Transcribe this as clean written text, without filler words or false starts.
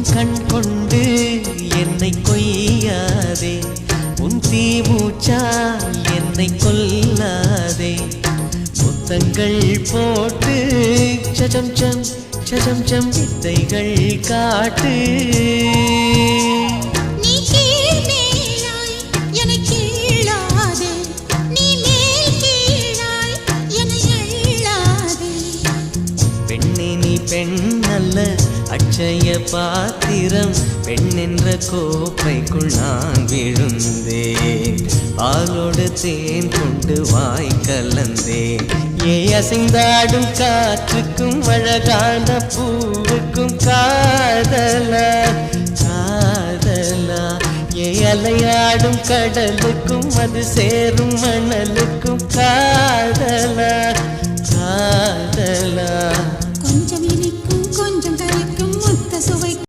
உன் கண் கொண்டு என்னை கொய்யாதே, உன் தீமூச்சா என்னை கொல்லாதே. முத்தங்கள் போட்டு சஜம் சம் சஜம் சம் வித்தைகள் காட்டு. பெண்ணல்ல அட்சய பாத்திரம், பெண் என்ற கோப்பைக்குள் நான் விழுந்தேன். பாலோடு தேன் கொண்டு வாய் கலந்தேன். ஏ அசைந்தாடும் காற்றுக்கும் அழகான பூவுக்கும் காதலா காதலா. ஏ அலையாடும் கடலுக்கும் அது சேரும் மணலுக்கும் காதலா காதலா.